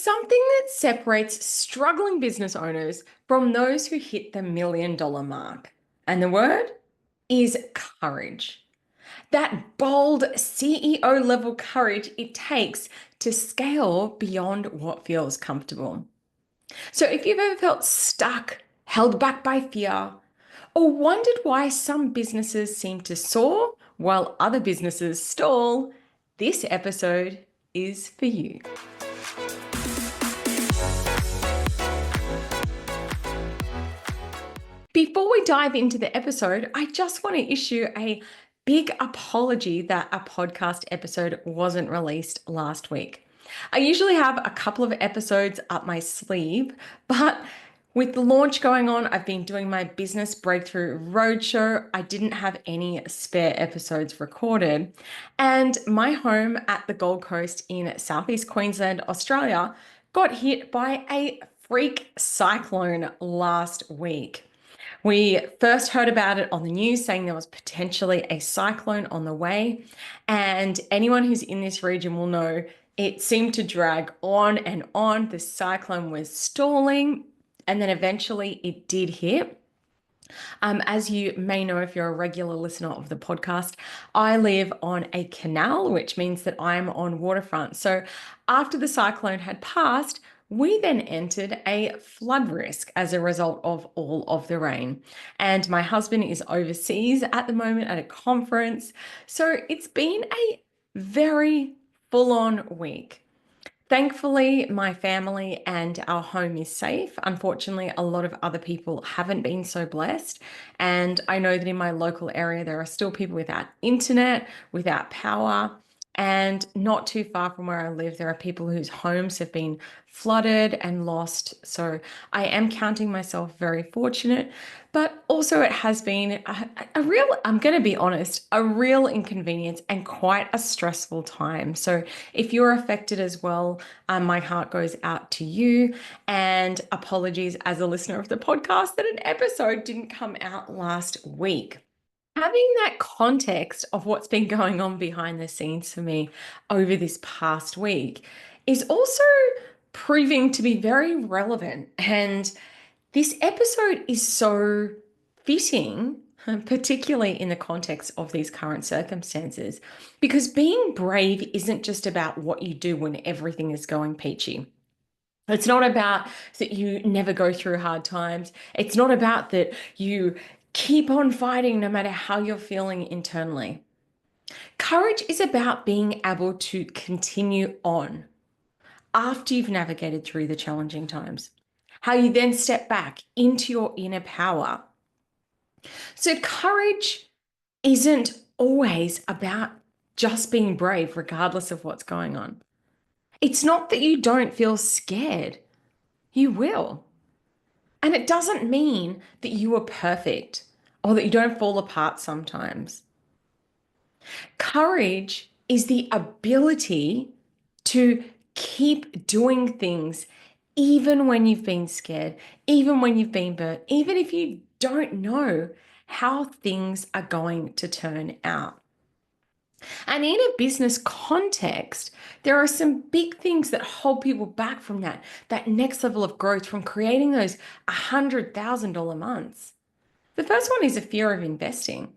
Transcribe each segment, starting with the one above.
something that separates struggling business owners from those who hit the $1 million mark. And the word is courage. That bold CEO level courage it takes to scale beyond what feels comfortable. So if you've ever felt stuck, held back by fear, or wondered why some businesses seem to soar while other businesses stall, this episode is for you. Before we dive into the episode, I just want to issue a big apology that a podcast episode wasn't released last week. I usually have a couple of episodes up my sleeve, but with the launch going on, I've been doing my business breakthrough roadshow. I didn't have any spare episodes recorded. And my home at the Gold Coast in Southeast Queensland, Australia, got hit by a freak cyclone last week. We first heard about it on the news saying there was potentially a cyclone on the way. And anyone who's in this region will know it seemed to drag on and on. The cyclone was stalling, and then eventually it did hit. As you may know, if you're a regular listener of the podcast, I live on a canal, which means that I'm on waterfront. So after the cyclone had passed, we then entered a flood risk as a result of all of the rain. And my husband is overseas at the moment at a conference. So it's been a very full-on week. Thankfully, my family and our home is safe. Unfortunately, a lot of other people haven't been so blessed. And I know that in my local area, there are still people without internet, without power. And not too far from where I live, there are people whose homes have been flooded and lost. So I am counting myself very fortunate, but also it has been a real, I'm going to be honest, a real inconvenience and quite a stressful time. So if you're affected as well, my heart goes out to you, and apologies as a listener of the podcast that an episode didn't come out last week. Having that context of what's been going on behind the scenes for me over this past week is also proving to be very relevant. And this episode is so fitting, particularly in the context of these current circumstances, because being brave isn't just about what you do when everything is going peachy. It's not about that you never go through hard times. It's not about that you keep on fighting no matter how you're feeling internally. Courage is about being able to continue on after you've navigated through the challenging times. How you then step back into your inner power. So, courage isn't always about just being brave, regardless of what's going on. It's not that you don't feel scared, you will. And it doesn't mean that you are perfect or that you don't fall apart sometimes. Courage is the ability to keep doing things even when you've been scared, even when you've been burnt, even if you don't know how things are going to turn out. And in a business context, there are some big things that hold people back from that next level of growth, from creating those $100,000 months. The first one is a fear of investing.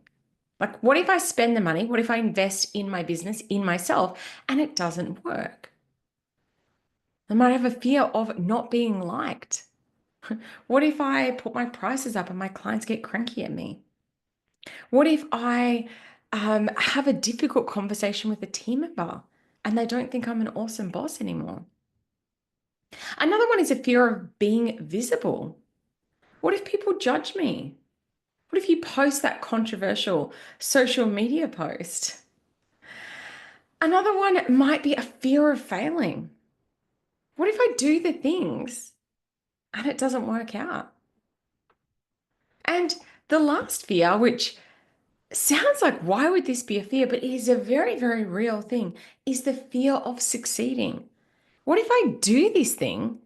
Like, what if I spend the money? What if I invest in my business, in myself, and it doesn't work? I might have a fear of not being liked. What if I put my prices up and my clients get cranky at me? What if I have a difficult conversation with a team member and they don't think I'm an awesome boss anymore? Another one is a fear of being visible. What if people judge me? What if you post that controversial social media post? Another one might be a fear of failing. What if I do the things and it doesn't work out? And the last fear, which sounds like, why would this be a fear? But it is a very, very real thing, is the fear of succeeding. What if I do this thing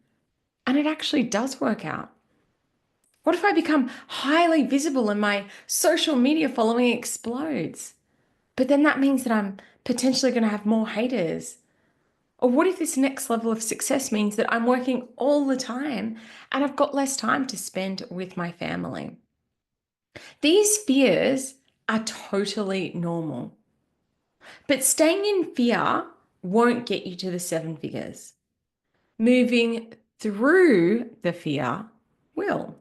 and it actually does work out? What if I become highly visible and my social media following explodes? But then that means that I'm potentially going to have more haters. Or what if this next level of success means that I'm working all the time and I've got less time to spend with my family? These fears are totally normal, but staying in fear won't get you to the seven figures. Moving through the fear will.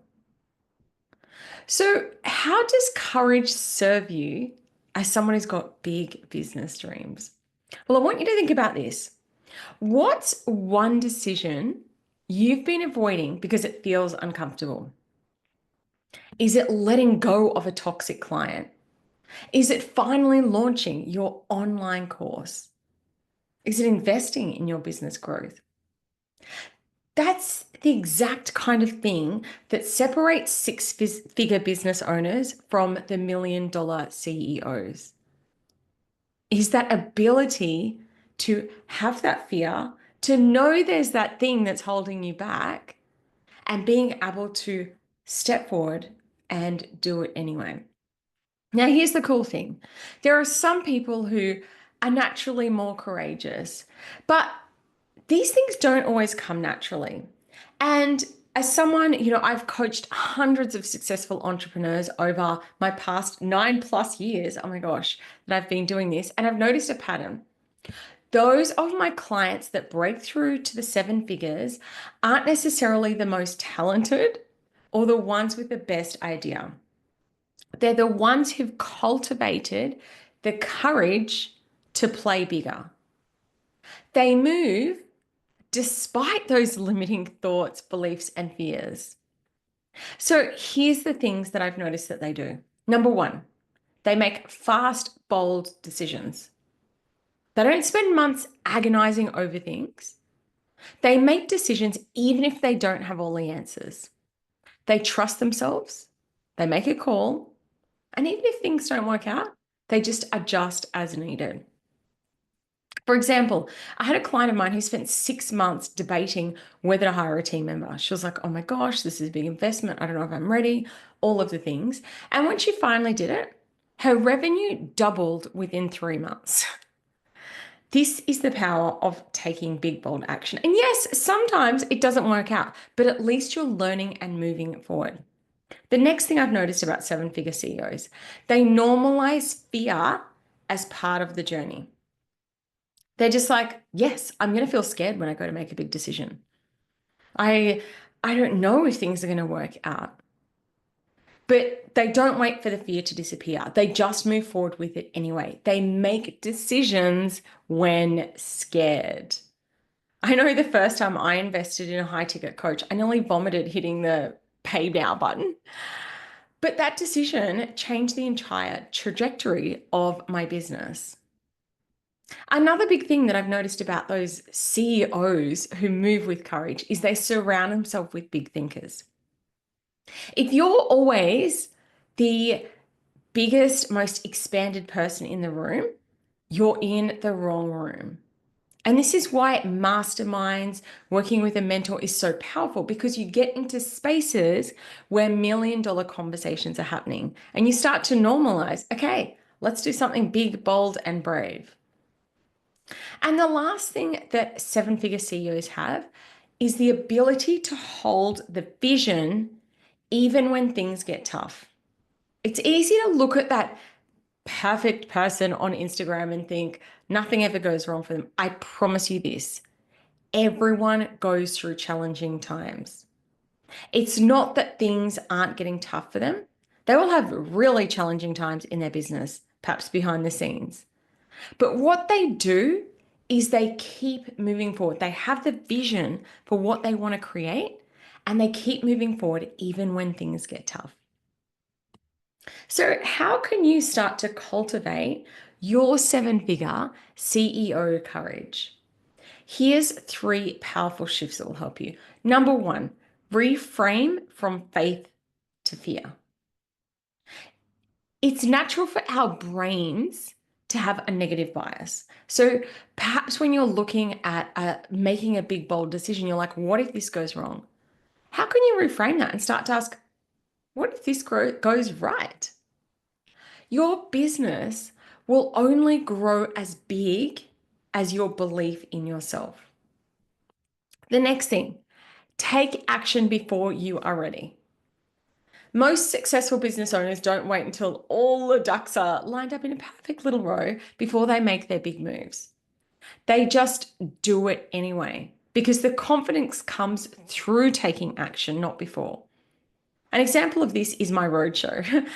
So, how does courage serve you as someone who's got big business dreams? Well, I want you to think about this. What's one decision you've been avoiding because it feels uncomfortable? Is it letting go of a toxic client? Is it finally launching your online course? Is it investing in your business growth? That's the exact kind of thing that separates six-figure business owners from the million-dollar CEOs. Is that ability to have that fear, to know there's that thing that's holding you back, and being able to step forward and do it anyway. Now, here's the cool thing. There are some people who are naturally more courageous, but these things don't always come naturally. And as someone, I've coached hundreds of successful entrepreneurs over my past 9+ years. Oh my gosh, that I've been doing this. And I've noticed a pattern. Those of my clients that break through to the seven figures aren't necessarily the most talented or the ones with the best idea. They're the ones who've cultivated the courage to play bigger. They move despite those limiting thoughts, beliefs, and fears. So here's the things that I've noticed that they do. Number one, they make fast, bold decisions. They don't spend months agonizing over things. They make decisions even if they don't have all the answers. They trust themselves. They make a call. And even if things don't work out, they just adjust as needed. For example, I had a client of mine who spent 6 months debating whether to hire a team member. She was like, oh my gosh, this is a big investment. I don't know if I'm ready, all of the things. And when she finally did it, her revenue doubled within 3 months. This is the power of taking big, bold action. And yes, sometimes it doesn't work out, but at least you're learning and moving forward. The next thing I've noticed about seven-figure CEOs, they normalize fear as part of the journey. They're just like, yes, I'm going to feel scared when I go to make a big decision. I don't know if things are going to work out. But they don't wait for the fear to disappear. They just move forward with it anyway. They make decisions when scared. I know the first time I invested in a high ticket coach, I nearly vomited hitting the pay now button. But that decision changed the entire trajectory of my business. Another big thing that I've noticed about those CEOs who move with courage is they surround themselves with big thinkers. If you're always the biggest, most expanded person in the room, you're in the wrong room. And this is why masterminds, working with a mentor is so powerful, because you get into spaces where million-dollar conversations are happening and you start to normalize, okay, let's do something big, bold, and brave. And the last thing that seven-figure CEOs have is the ability to hold the vision even when things get tough. It's easy to look at that perfect person on Instagram and think nothing ever goes wrong for them. I promise you this, everyone goes through challenging times. It's not that things aren't getting tough for them. They will have really challenging times in their business, perhaps behind the scenes. But what they do is they keep moving forward. They have the vision for what they want to create, and they keep moving forward even when things get tough. So, how can you start to cultivate your seven-figure CEO courage? Here's 3 powerful shifts that will help you. Number 1, reframe from faith to fear. It's natural for our brains to have a negative bias. So perhaps when you're looking at making a big, bold decision, you're like, what if this goes wrong? How can you reframe that and start to ask, what if this goes right? Your business will only grow as big as your belief in yourself. The next thing, take action before you are ready. Most successful business owners don't wait until all the ducks are lined up in a perfect little row before they make their big moves. They just do it anyway because the confidence comes through taking action, not before. An example of this is my roadshow.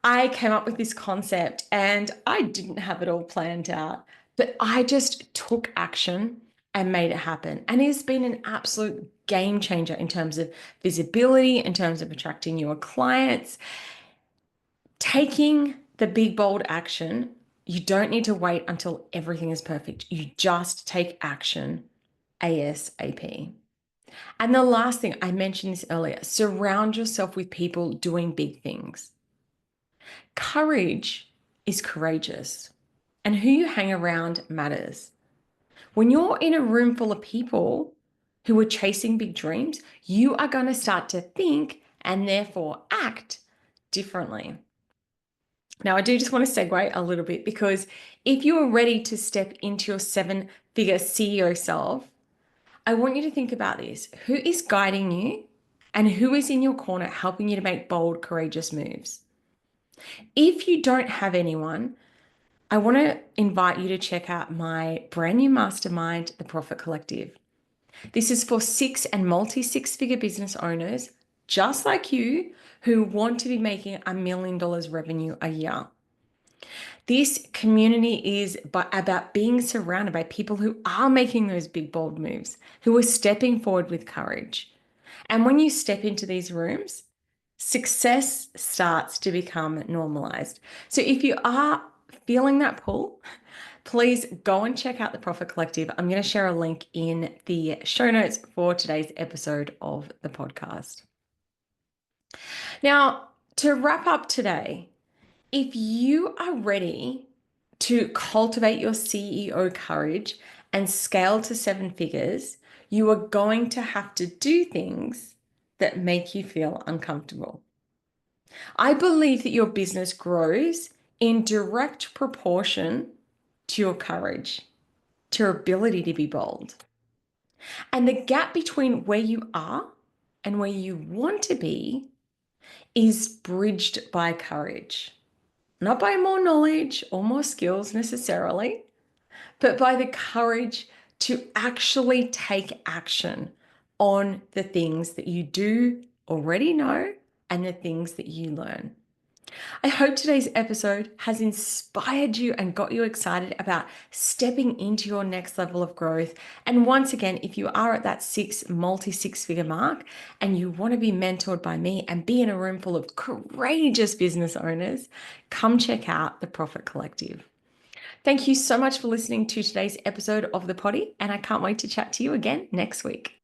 I came up with this concept and I didn't have it all planned out, but I just took action and made it happen. And it's been an absolute game changer in terms of visibility, in terms of attracting newer clients. Taking the big, bold action, you don't need to wait until everything is perfect. You just take action ASAP. And the last thing, I mentioned this earlier, surround yourself with people doing big things. Courage is courageous, and who you hang around matters. When you're in a room full of people who are chasing big dreams, you are going to start to think and therefore act differently. Now, I do just want to segue a little bit because if you are ready to step into your seven-figure CEO self, I want you to think about this. Who is guiding you and who is in your corner helping you to make bold, courageous moves? If you don't have anyone, I want to invite you to check out my brand new mastermind, The Profit Collective. This is for and multi-six-figure business owners just like you who want to be making $1 million revenue a year. This community is about being surrounded by people who are making those big, bold moves, who are stepping forward with courage. And when you step into these rooms, success starts to become normalized. So if you are feeling that pull, please go and check out the Profit Collective. I'm going to share a link in the show notes for today's episode of the podcast. Now, to wrap up today, if you are ready to cultivate your CEO courage and scale to seven figures, you are going to have to do things that make you feel uncomfortable. I believe that your business grows in direct proportion to your courage, to your ability to be bold. And the gap between where you are and where you want to be is bridged by courage. Not by more knowledge or more skills necessarily, but by the courage to actually take action on the things that you do already know and the things that you learn. I hope today's episode has inspired you and got you excited about stepping into your next level of growth. And once again, if you are at that multi-six-figure mark and you want to be mentored by me and be in a room full of courageous business owners, come check out the Profit Collective. Thank you so much for listening to today's episode of The Potty, and I can't wait to chat to you again next week.